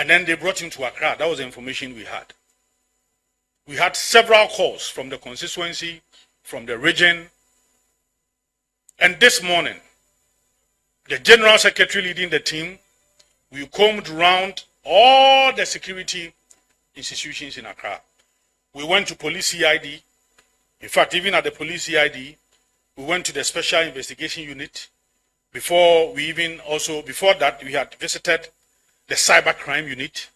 And then they brought him to Accra. That was the information we had. We had several calls from the constituency, from the region. And this morning, the General Secretary leading the team, we combed around all the security institutions in Accra. We went to police CID. In fact, even at the police CID, we went to the Special Investigation Unit. Before that, we had visited the Cybercrime Unit.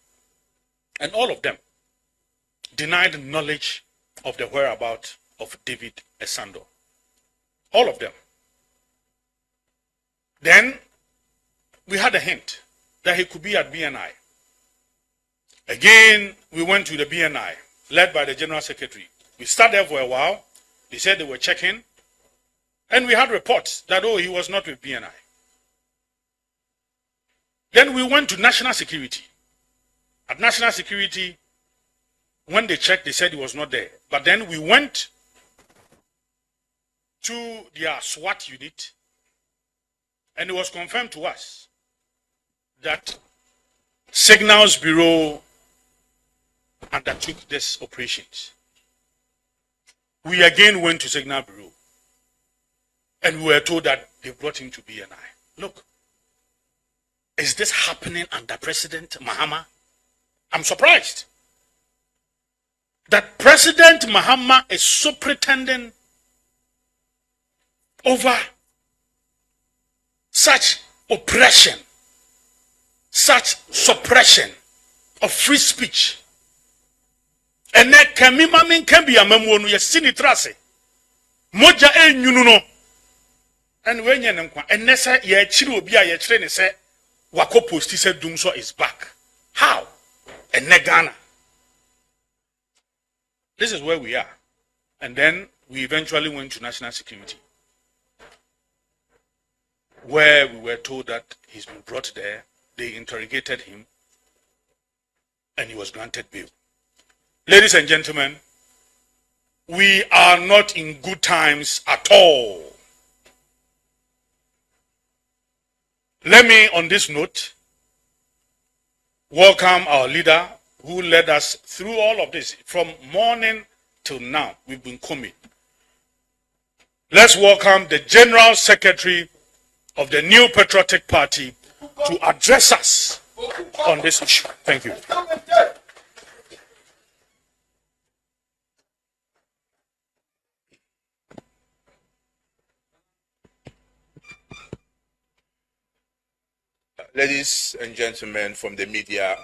And all of them denied knowledge of the whereabouts of David Esando. All of them. Then we had a hint that he could be at BNI. Again, we went to the BNI, led by the General Secretary. We sat there for a while. They said they were checking. And we had reports that, he was not with BNI. Then we went to National Security. At National Security, when they checked, they said he was not there. But then we went to their SWAT unit, and it was confirmed to us that Signals Bureau undertook these operations. We again went to Signal Bureau, and we were told that they brought him to BNI. Look, is this happening under President Mahama? I'm surprised that President Mahama is so pretending over such oppression, such suppression of free speech. And that can be a memo no yesini trase. Moja nyununo. And when you and nessa ye chiri obi a ye chire ne se wako posti se Dumso is back. How? And Ghana. This is where we are. And then we eventually went to National Security, where we were told that he's been brought there. They interrogated him, and he was granted bail. Ladies and gentlemen, we are not in good times at all. Let me, on this note, welcome our leader who led us through all of this. From morning till now, we've been coming. Let's welcome the General Secretary of the New Patriotic Party to address us on this issue. Thank you. Ladies and gentlemen from the media,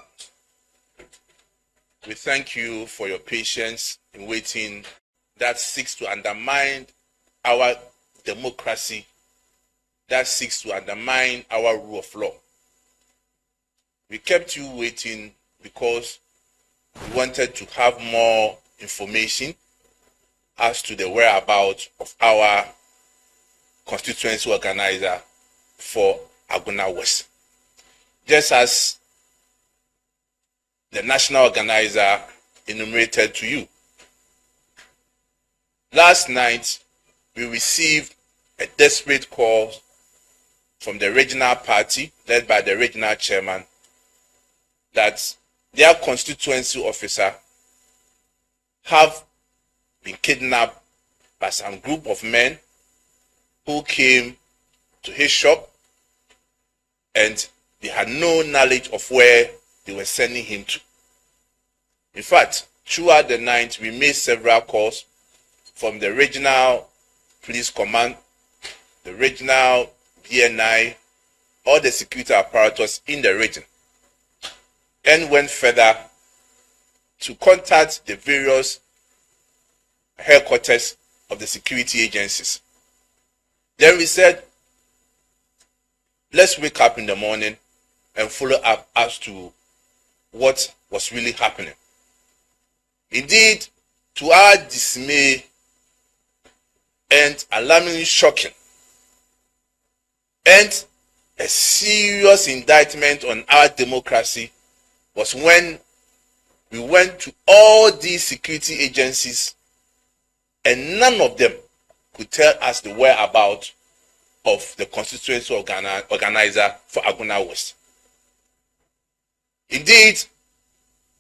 we thank you for your patience in waiting that seeks to undermine our democracy, that seeks to undermine our rule of law. We kept you waiting because we wanted to have more information as to the whereabouts of our constituency organizer for Aguna West. Just as the national organizer enumerated to you. Last night, we received a desperate call from the regional party, led by the regional chairman, that their constituency officer have been kidnapped by some group of men who came to his shop, and they had no knowledge of where they were sending him to. In fact, throughout the night, we made several calls from the regional police command, the regional BNI, all the security apparatus in the region, and went further to contact the various headquarters of the security agencies. Then we said, let's wake up in the morning and follow up as to what was really happening. Indeed, to our dismay and alarmingly shocking, and a serious indictment on our democracy, was when we went to all these security agencies and none of them could tell us the whereabouts of the constituency organizer for Aguna West. Indeed,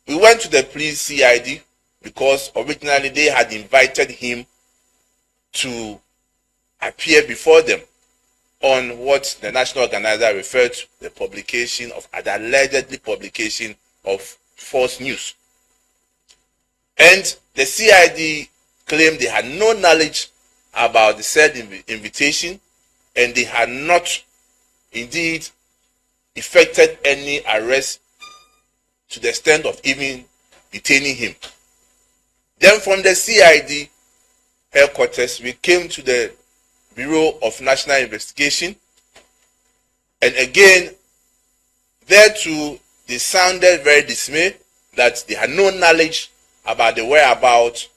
we went to the police CID because originally they had invited him to appear before them on what the national organizer referred to the publication of, the allegedly publication of false news. And the CID claimed they had no knowledge about the said invitation, and they had not indeed effected any arrest to the extent of even detaining him. Then from the CID headquarters, we came to the Bureau of National Investigation, and again, there too, they sounded very dismayed that they had no knowledge about the whereabouts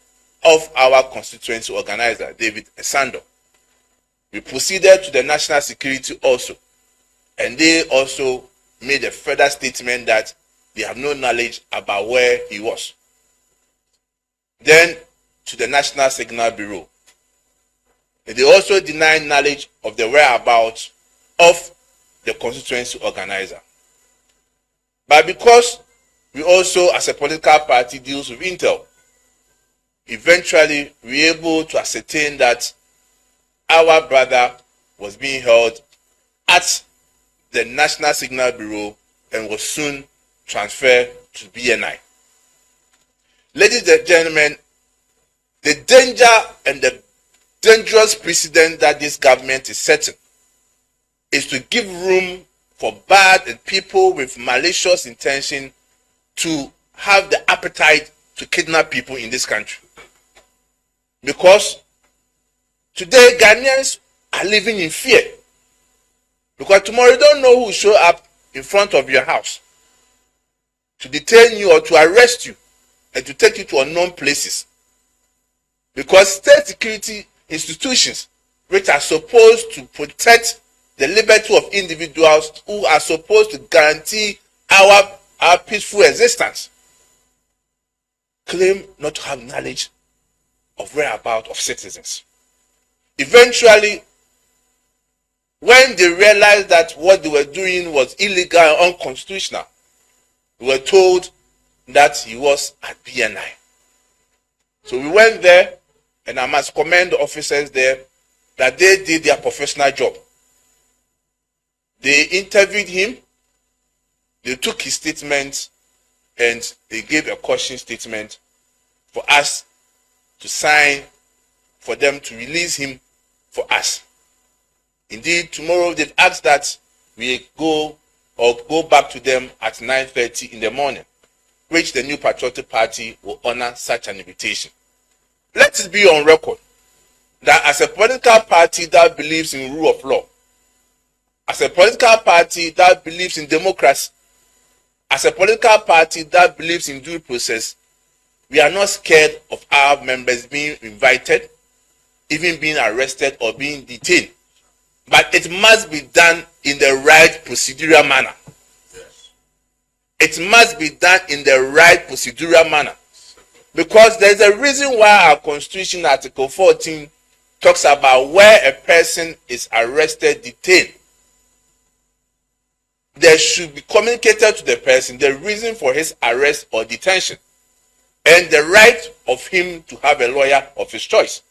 of our constituency organizer, David Esando. We proceeded to the National Security also, and they also made a further statement that they have no knowledge about where he was. Then to the National Signal Bureau. And they also denied knowledge of the whereabouts of the constituency organizer. But because we also, as a political party, deals with intel, eventually we were able to ascertain that our brother was being held at the National Signal Bureau and was soon transferred to BNI. Ladies and gentlemen, the danger and the dangerous precedent that this government is setting is to give room for bad and people with malicious intention to have the appetite to kidnap people in this country. Because today Ghanaians are living in fear. Because tomorrow you don't know who will show up in front of your house to detain you or to arrest you and to take you to unknown places. Because state security institutions, which are supposed to protect the liberty of individuals, who are supposed to guarantee our peaceful existence, claim not to have knowledge of whereabouts of citizens. Eventually, when they realized that what they were doing was illegal and unconstitutional, we were told that he was at BNI. So we went there, and I must commend the officers there that they did their professional job. They interviewed him, they took his statement, and they gave a caution statement for us to sign, for them to release him for us. Indeed, tomorrow they've asked that we go back to them at 9:30 in the morning, which the New Patriotic Party will honor such an invitation. Let it be on record that as a political party that believes in rule of law, as a political party that believes in democracy, as a political party that believes in due process, we are not scared of our members being invited, even being arrested or being detained. But it must be done in the right procedural manner. Yes. It must be done in the right procedural manner. Because there's a reason why our Constitution, Article 14, talks about where a person is arrested, detained. There should be communicated to the person the reason for his arrest or detention and the right of him to have a lawyer of his choice.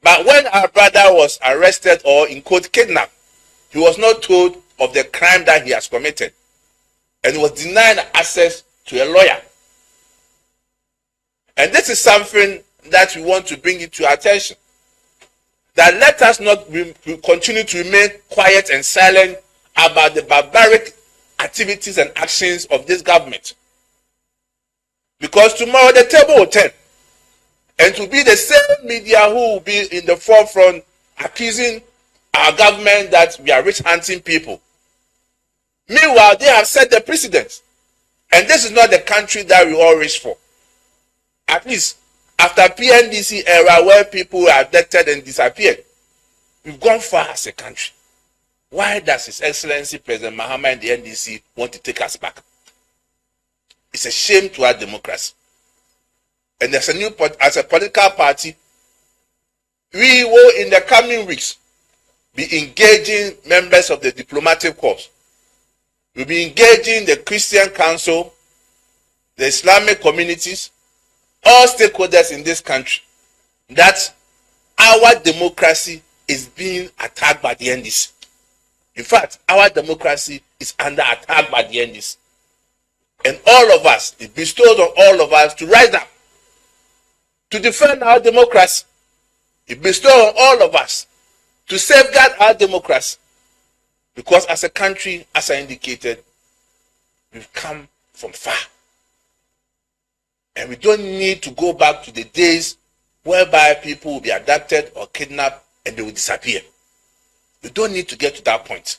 But when our brother was arrested or in quote kidnapped, he was not told of the crime that he has committed and was denied access to a lawyer. And this is something that we want to bring into attention. That let us not continue to remain quiet and silent about the barbaric activities and actions of this government. Because tomorrow the table will turn. And to be the same media who will be in the forefront accusing our government that we are rich hunting people. Meanwhile, they have set the precedent. And this is not the country that we all wish for. At least after PNDC era where people were abducted and disappeared, we've gone far as a country. Why does His Excellency President Mahama and the NDC want to take us back? It's a shame to our democracy. And as a political party, we will in the coming weeks be engaging members of the diplomatic corps. We'll be engaging the Christian Council, the Islamic communities, all stakeholders in this country, that our democracy is being attacked by the NDC. In fact, our democracy is under attack by the NDC. And all of us, it bestows on all of us to rise up, to defend our democracy. It bestows on all of us to safeguard our democracy. Because as a country, as I indicated, we've come from far. And we don't need to go back to the days whereby people will be abducted or kidnapped and they will disappear. We don't need to get to that point.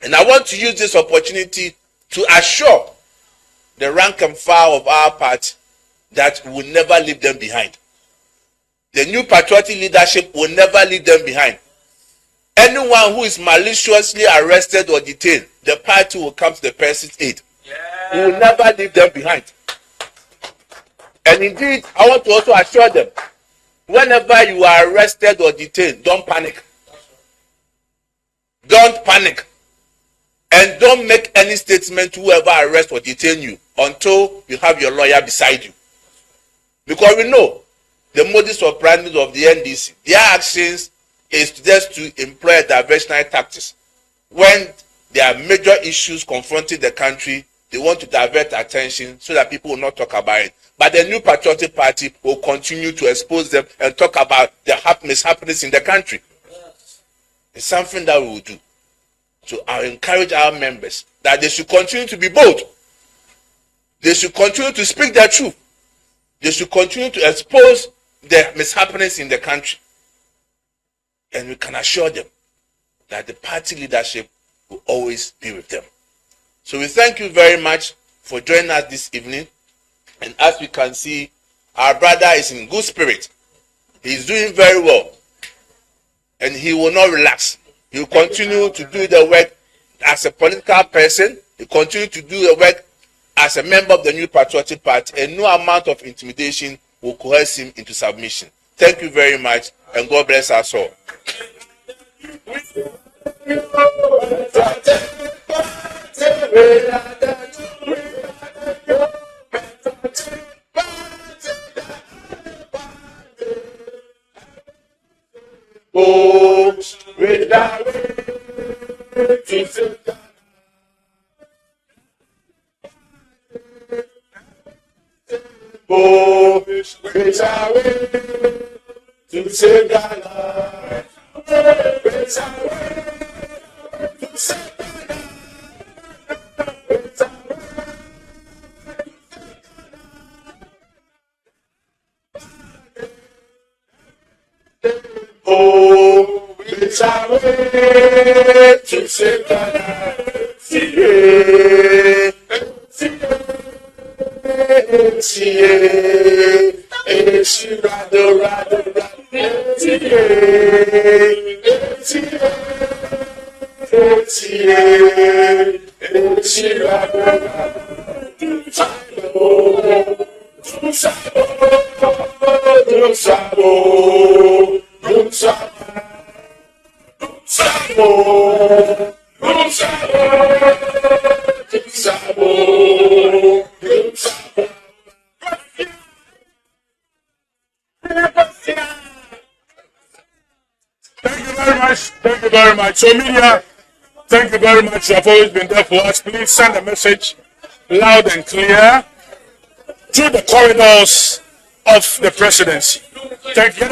And I want to use this opportunity to assure the rank and file of our party that we will never leave them behind. The new patriotic leadership will never leave them behind. Anyone who is maliciously arrested or detained, the party will come to the person's aid. We will never leave them behind. And indeed, I want to also assure them, whenever you are arrested or detained, don't panic. Don't panic. And don't make any statement to whoever arrests or detain you until you have your lawyer beside you. Because we know the modus operandi of the NDC, their actions is just to employ diversionary tactics. When there are major issues confronting the country, they want to divert attention so that people will not talk about it. But the new patriotic party will continue to expose them and talk about the mishappenings in the country. It's something that we will do. So I encourage our members that they should continue to be bold. They should continue to speak their truth. They should continue to expose the mishappenings in the country. And we can assure them that the party leadership will always be with them. So we thank you very much for joining us this evening. And as we can see, our brother is in good spirit. He's doing very well. And he will not relax. He will continue to do the work as a political person. He will continue to do the work as a member of the new patriotic party. And no amount of intimidation will coerce him into submission. Thank you very much, and God bless us all. Thank you very much. So media, thank you very much. You have always been there for us. Please send a message loud and clear through the corridors of the presidency. Thank you.